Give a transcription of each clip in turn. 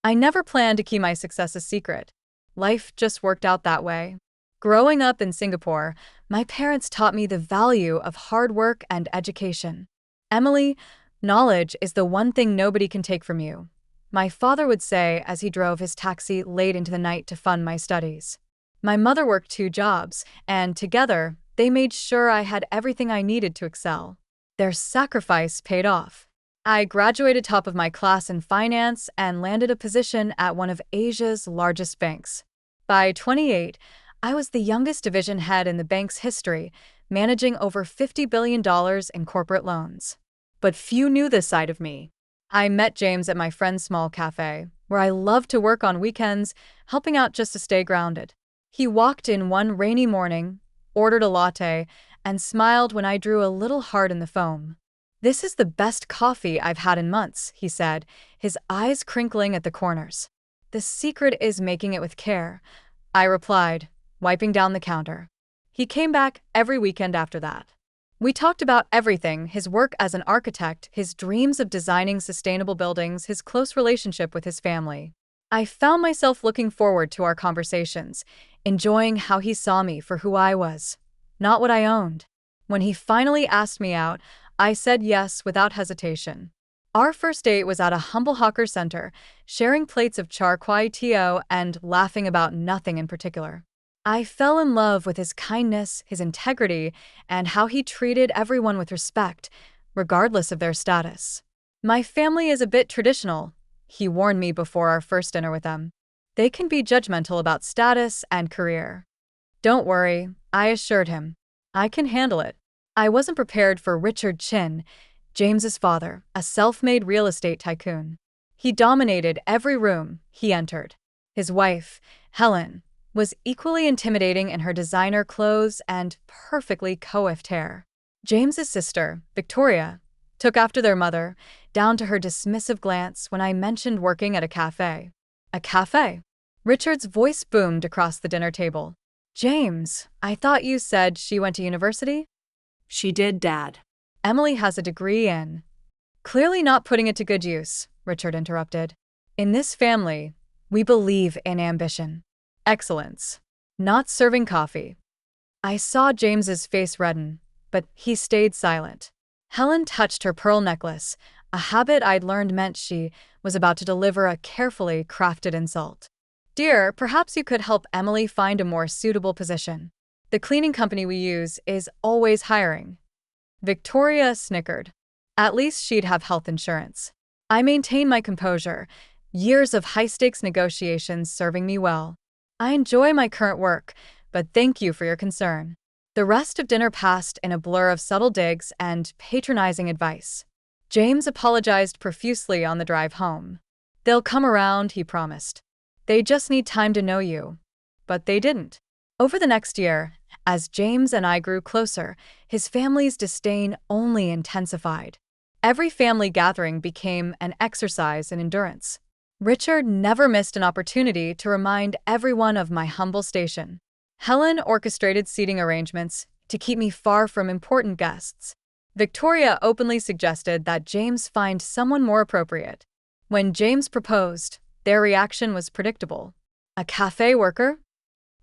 I never planned to keep my success a secret. Life just worked out that way. Growing up in Singapore, my parents taught me the value of hard work and education. Emily, knowledge is the one thing nobody can take from you, my father would say as he drove his taxi late into the night to fund my studies. My mother worked 2 jobs, and together, they made sure I had everything I needed to excel. Their sacrifice paid off. I graduated top of my class in finance and landed a position at one of Asia's largest banks. By 28, I was the youngest division head in the bank's history, managing over $50 billion in corporate loans. But few knew this side of me. I met James at my friend's small cafe, where I loved to work on weekends, helping out just to stay grounded. He walked in one rainy morning, ordered a latte, and smiled when I drew a little heart in the foam. "This is the best coffee I've had in months," he said, his eyes crinkling at the corners. "The secret is making it with care," I replied, wiping down the counter. He came back every weekend after that. We talked about everything: his work as an architect, his dreams of designing sustainable buildings, his close relationship with his family. I found myself looking forward to our conversations, enjoying how he saw me for who I was, not what I owned. When he finally asked me out, I said yes without hesitation. Our first date was at a humble hawker center, sharing plates of char kway teow and laughing about nothing in particular. I fell in love with his kindness, his integrity, and how he treated everyone with respect, regardless of their status. "My family is a bit traditional," he warned me before our first dinner with them. "They can be judgmental about status and career." "Don't worry," I assured him. "I can handle it." I wasn't prepared for Richard Chin, James's father, a self-made real estate tycoon. He dominated every room he entered. His wife, Helen, was equally intimidating in her designer clothes and perfectly coiffed hair. James's sister, Victoria, took after their mother, down to her dismissive glance when I mentioned working at a cafe. "A cafe?" Richard's voice boomed across the dinner table. "James, I thought you said she went to university?" "She did, Dad." "Emily has a degree in—" "Clearly not putting it to good use," Richard interrupted. "In this family, we believe in ambition. Excellence. Not serving coffee." I saw James's face redden, but he stayed silent. Helen touched her pearl necklace, a habit I'd learned meant she was about to deliver a carefully crafted insult. "Dear, perhaps you could help Emily find a more suitable position. The cleaning company we use is always hiring." Victoria snickered. At least she'd have health insurance. I maintained my composure, years of high-stakes negotiations serving me well. "I enjoy my current work, but thank you for your concern." The rest of dinner passed in a blur of subtle digs and patronizing advice. James apologized profusely on the drive home. "They'll come around," he promised. "They just need time to know you." But they didn't. Over the next year, as James and I grew closer, his family's disdain only intensified. Every family gathering became an exercise in endurance. Richard never missed an opportunity to remind everyone of my humble station. Helen orchestrated seating arrangements to keep me far from important guests. Victoria openly suggested that James find someone more appropriate. When James proposed, their reaction was predictable. "A cafe worker?"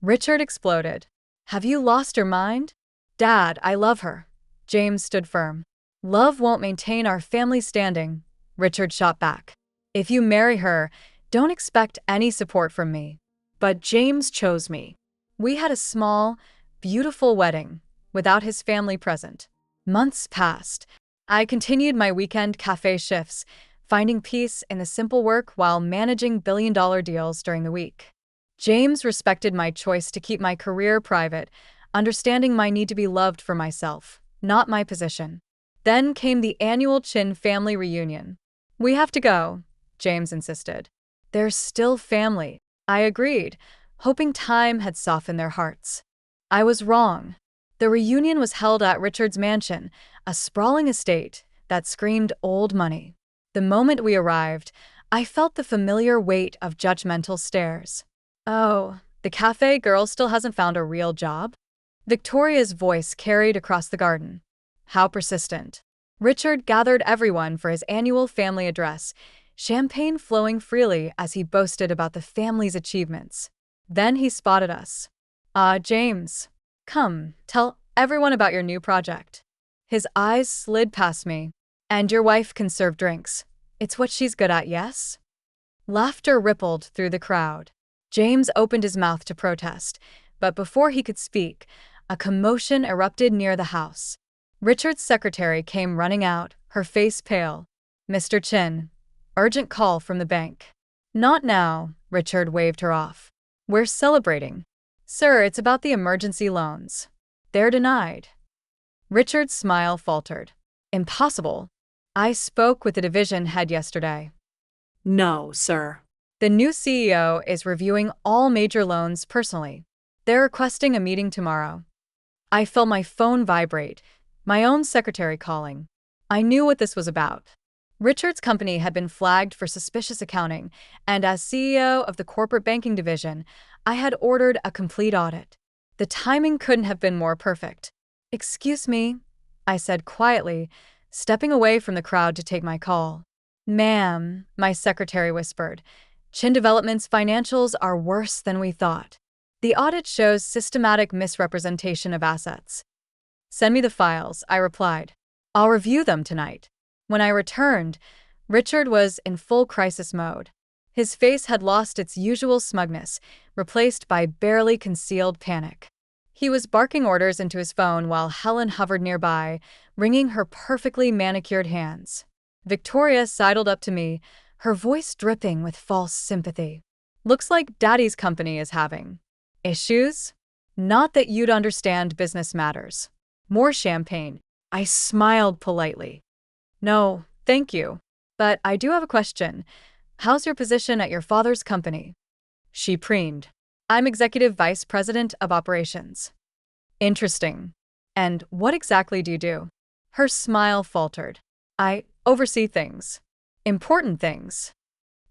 Richard exploded. "Have you lost your mind?" "Dad, I love her." James stood firm. "Love won't maintain our family standing," Richard shot back. "If you marry her, don't expect any support from me." But James chose me. We had a small, beautiful wedding, without his family present. Months passed. I continued my weekend cafe shifts, finding peace in the simple work while managing billion-dollar deals during the week. James respected my choice to keep my career private, understanding my need to be loved for myself, not my position. Then came the annual Chin family reunion. "We have to go," James insisted. "They're still family," I agreed, hoping time had softened their hearts. I was wrong. The reunion was held at Richard's mansion, a sprawling estate that screamed old money. The moment we arrived, I felt the familiar weight of judgmental stares. "Oh, the cafe girl still hasn't found a real job?" Victoria's voice carried across the garden. "How persistent." Richard gathered everyone for his annual family address, champagne flowing freely as he boasted about the family's achievements. Then he spotted us. James, come, tell everyone about your new project." His eyes slid past me. "And your wife can serve drinks. It's what she's good at, yes?" Laughter rippled through the crowd. James opened his mouth to protest, but before he could speak, a commotion erupted near the house. Richard's secretary came running out, her face pale. "Mr. Chin, urgent call from the bank." "Not now," Richard waved her off. "We're celebrating." "Sir, it's about the emergency loans." "They're denied." Richard's smile faltered. "Impossible. I spoke with the division head yesterday." No, sir. "The new CEO is reviewing all major loans personally. They're requesting a meeting tomorrow." I felt my phone vibrate, my own secretary calling. I knew what this was about. Richard's company had been flagged for suspicious accounting, and as CEO of the corporate banking division, I had ordered a complete audit. The timing couldn't have been more perfect. "Excuse me," I said quietly, stepping away from the crowd to take my call. "Ma'am," my secretary whispered, "Chin Development's financials are worse than we thought. The audit shows systematic misrepresentation of assets." "Send me the files," I replied. "I'll review them tonight." When I returned, Richard was in full crisis mode. His face had lost its usual smugness, replaced by barely concealed panic. He was barking orders into his phone while Helen hovered nearby, wringing her perfectly manicured hands. Victoria sidled up to me, her voice dripping with false sympathy. "Looks like Daddy's company is having issues? Not that you'd understand business matters." More champagne. I smiled politely. "No, thank you. But I do have a question. How's your position at your father's company?" She preened. "I'm Executive Vice President of Operations." "Interesting. And what exactly do you do?" Her smile faltered. "I oversee things. Important things.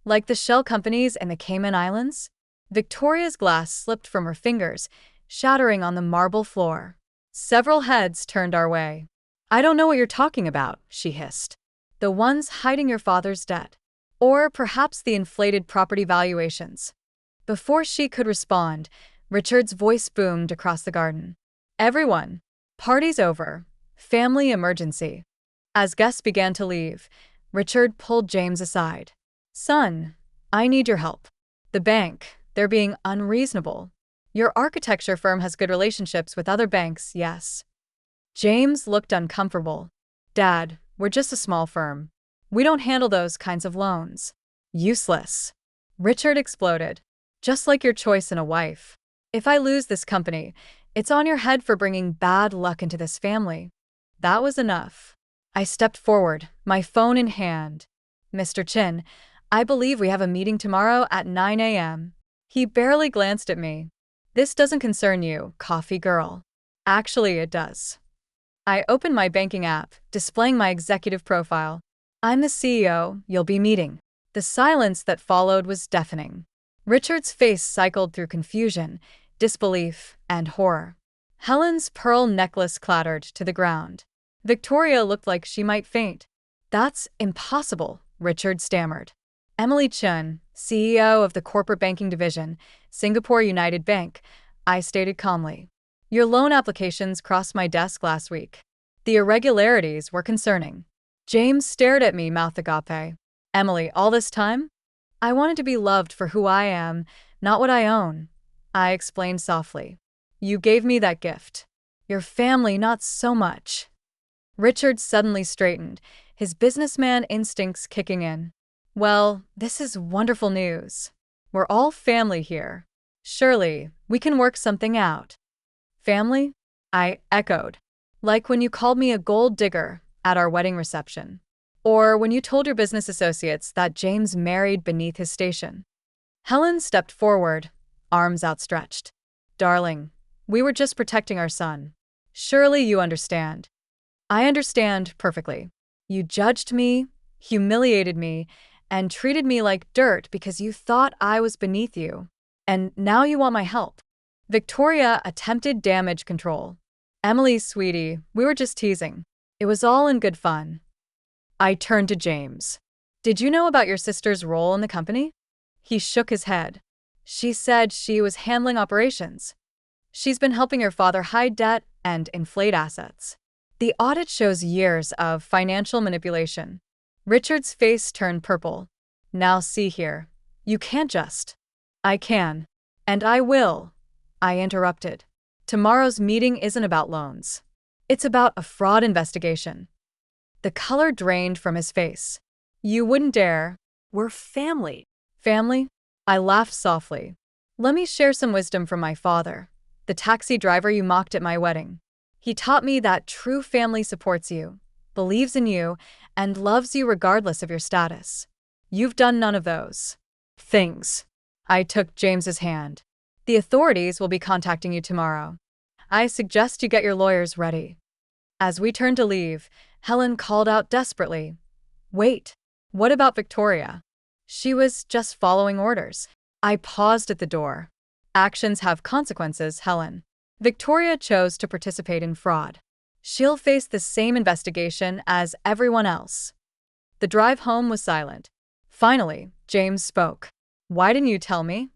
Like the shell companies in the Cayman Islands?" Victoria's glass slipped from her fingers, shattering on the marble floor. Several heads turned our way. "I don't know what you're talking about," she hissed. "The ones hiding your father's debt. Or perhaps the inflated property valuations." Before she could respond, Richard's voice boomed across the garden. "Everyone, party's over. Family emergency." As guests began to leave, Richard pulled James aside. "Son, I need your help. The bank, they're being unreasonable. Your architecture firm has good relationships with other banks, yes?" James looked uncomfortable. "Dad, we're just a small firm. We don't handle those kinds of loans." "Useless." Richard exploded. "Just like your choice in a wife. If I lose this company, it's on your head for bringing bad luck into this family." That was enough. I stepped forward, my phone in hand. "Mr. Chin, I believe we have a meeting tomorrow at 9 a.m. He barely glanced at me. "This doesn't concern you, coffee girl." "Actually, it does." I opened my banking app, displaying my executive profile. "I'm the CEO you'll be meeting." The silence that followed was deafening. Richard's face cycled through confusion, disbelief, and horror. Helen's pearl necklace clattered to the ground. Victoria looked like she might faint. "That's impossible," Richard stammered. "Emily Chun, CEO of the corporate banking division, Singapore United Bank," I stated calmly. "Your loan applications crossed my desk last week. The irregularities were concerning." James stared at me, mouth agape. "Emily, all this time? I wanted to be loved for who I am, not what I own," I explained softly. "You gave me that gift. Your family, not so much." Richard suddenly straightened, his businessman instincts kicking in. "Well, this is wonderful news. We're all family here. Surely, we can work something out." "Family?" I echoed. "Like when you called me a gold digger at our wedding reception. Or when you told your business associates that James married beneath his station." Helen stepped forward, arms outstretched. "Darling, we were just protecting our son. Surely you understand." "I understand perfectly. You judged me, humiliated me, and treated me like dirt because you thought I was beneath you. And now you want my help." Victoria attempted damage control. "Emily, sweetie, we were just teasing. It was all in good fun." I turned to James. Did you know about your sister's role in the company? He shook his head. She said she was handling operations. She's been helping your father hide debt and inflate assets. The audit shows years of financial manipulation. Richard's face turned purple. Now see here. You can't just. I can. And I will. I interrupted. Tomorrow's meeting isn't about loans. It's about a fraud investigation. The color drained from his face. You wouldn't dare. We're family. Family? I laughed softly. Let me share some wisdom from my father, the taxi driver you mocked at my wedding. He taught me that true family supports you, believes in you, and loves you regardless of your status. You've done none of those things. I took James's hand. The authorities will be contacting you tomorrow. I suggest you get your lawyers ready. As we turned to leave, Helen called out desperately, Wait, what about Victoria? She was just following orders. I paused at the door. Actions have consequences, Helen. Victoria chose to participate in fraud. She'll face the same investigation as everyone else. The drive home was silent. Finally, James spoke. Why didn't you tell me?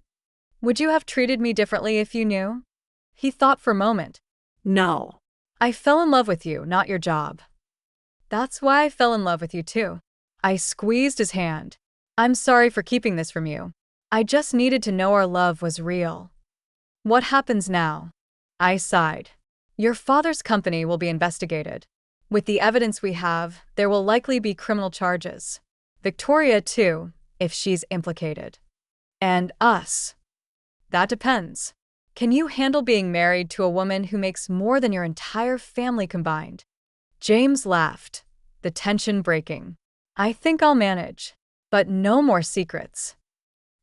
Would you have treated me differently if you knew? He thought for a moment. No. I fell in love with you, not your job. That's why I fell in love with you too. I squeezed his hand. I'm sorry for keeping this from you. I just needed to know our love was real. What happens now? I sighed. Your father's company will be investigated. With the evidence we have, there will likely be criminal charges. Victoria, too, if she's implicated. And us. That depends. Can you handle being married to a woman who makes more than your entire family combined? James laughed, the tension breaking. I think I'll manage. But no more secrets.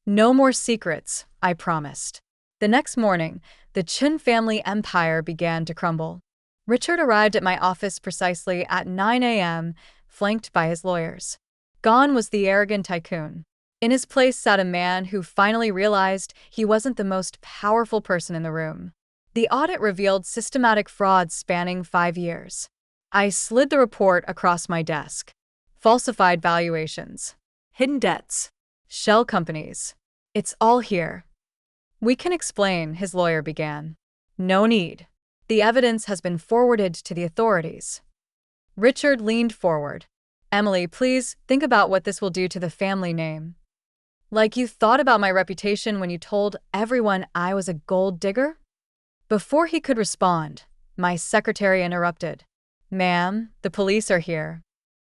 No more secrets, I promised. The next morning, the Chin family empire began to crumble. Richard arrived at my office precisely at 9 a.m., flanked by his lawyers. Gone was the arrogant tycoon. In his place sat a man who finally realized he wasn't the most powerful person in the room. The audit revealed systematic fraud spanning 5 years. I slid the report across my desk. Falsified valuations. Hidden debts. Shell companies. It's all here. We can explain, his lawyer began. No need. The evidence has been forwarded to the authorities. Richard leaned forward. Emily, please think about what this will do to the family name. Like you thought about my reputation when you told everyone I was a gold digger? Before he could respond, my secretary interrupted. Ma'am, the police are here.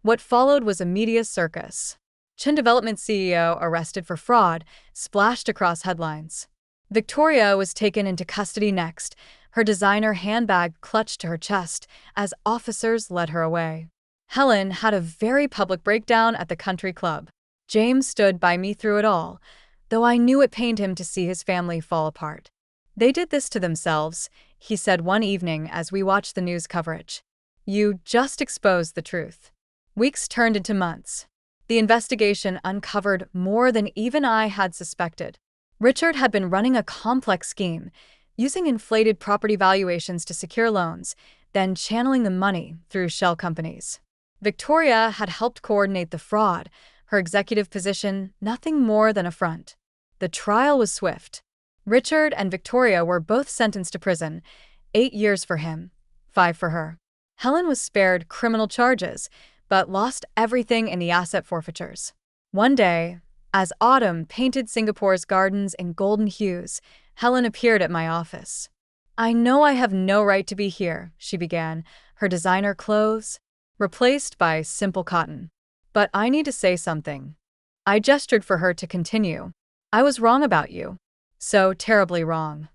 What followed was a media circus. Chin Development CEO arrested for fraud splashed across headlines. Victoria was taken into custody next, her designer handbag clutched to her chest as officers led her away. Helen had a very public breakdown at the country club. James stood by me through it all, though I knew it pained him to see his family fall apart. They did this to themselves, he said one evening as we watched the news coverage. You just exposed the truth. Weeks turned into months. The investigation uncovered more than even I had suspected. Richard had been running a complex scheme, using inflated property valuations to secure loans, then channeling the money through shell companies. Victoria had helped coordinate the fraud, her executive position nothing more than a front. The trial was swift. Richard and Victoria were both sentenced to prison, 8 years for him, 5 for her. Helen was spared criminal charges, but lost everything in the asset forfeitures. One day, as autumn painted Singapore's gardens in golden hues, Helen appeared at my office. I know I have no right to be here, she began, her designer clothes replaced by simple cotton. But I need to say something. I gestured for her to continue. I was wrong about you. So terribly wrong.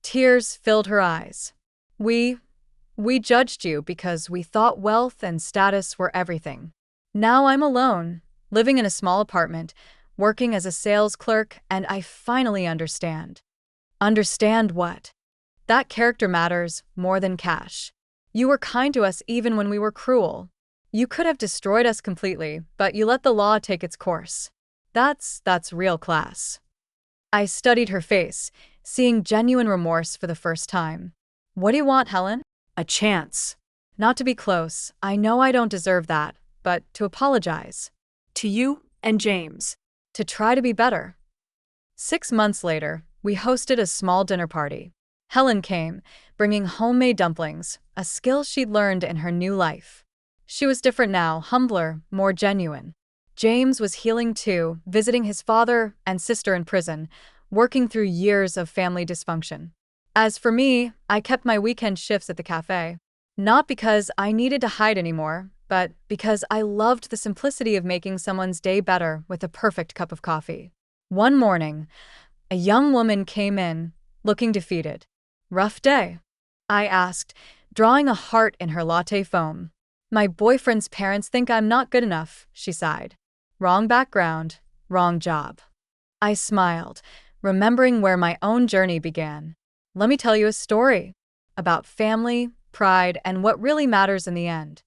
Tears filled her eyes. We judged you because we thought wealth and status were everything. Now I'm alone, living in a small apartment, working as a sales clerk, and I finally understand. Understand what? That character matters more than cash. You were kind to us even when we were cruel. You could have destroyed us completely, but you let the law take its course. That's real class. I studied her face, seeing genuine remorse for the first time. What do you want, Helen? A chance. Not to be close. I know I don't deserve that, but to apologize. To you And James. To try to be better. 6 months later, we hosted a small dinner party. Helen came, bringing homemade dumplings, a skill she'd learned in her new life. She was different now, humbler, more genuine. James was healing too, visiting his father and sister in prison, working through years of family dysfunction. As for me, I kept my weekend shifts at the cafe. Not because I needed to hide anymore, but because I loved the simplicity of making someone's day better with a perfect cup of coffee. One morning, a young woman came in, looking defeated. "Rough day?" I asked, drawing a heart in her latte foam. "My boyfriend's parents think I'm not good enough," she sighed. "Wrong background, wrong job." I smiled, remembering where my own journey began. "Let me tell you a story about family, pride, and what really matters in the end."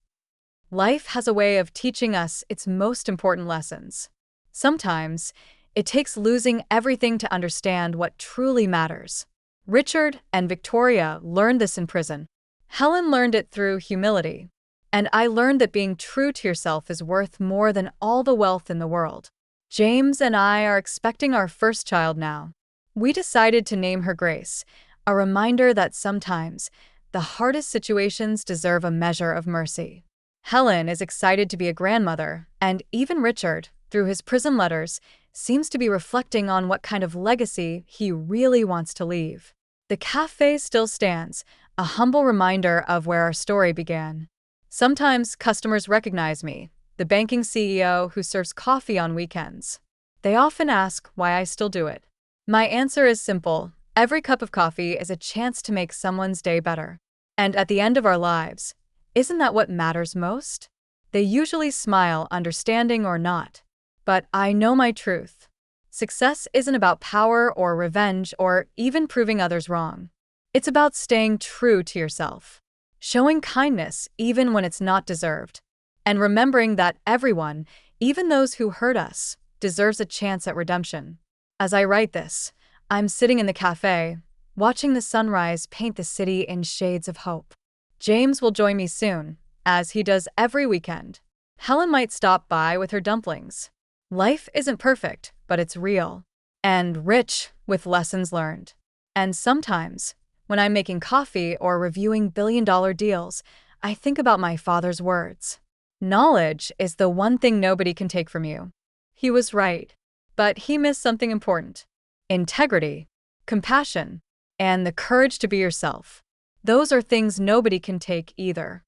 Life has a way of teaching us its most important lessons. Sometimes, it takes losing everything to understand what truly matters. Richard and Victoria learned this in prison. Helen learned it through humility. And I learned that being true to yourself is worth more than all the wealth in the world. James and I are expecting our first child now. We decided to name her Grace, a reminder that sometimes the hardest situations deserve a measure of mercy. Helen is excited to be a grandmother, and even Richard, through his prison letters, seems to be reflecting on what kind of legacy he really wants to leave. The cafe still stands, a humble reminder of where our story began. Sometimes customers recognize me, the banking CEO who serves coffee on weekends. They often ask why I still do it. My answer is simple: every cup of coffee is a chance to make someone's day better. And at the end of our lives, isn't that what matters most? They usually smile, understanding or not. But I know my truth. Success isn't about power or revenge or even proving others wrong. It's about staying true to yourself, showing kindness even when it's not deserved, and remembering that everyone, even those who hurt us, deserves a chance at redemption. As I write this, I'm sitting in the cafe, watching the sunrise paint the city in shades of hope. James will join me soon, as he does every weekend. Helen might stop by with her dumplings. Life isn't perfect, but it's real, and rich with lessons learned. And sometimes, when I'm making coffee or reviewing billion-dollar deals, I think about my father's words. Knowledge is the one thing nobody can take from you. He was right, but he missed something important: integrity, compassion, and the courage to be yourself. Those are things nobody can take either.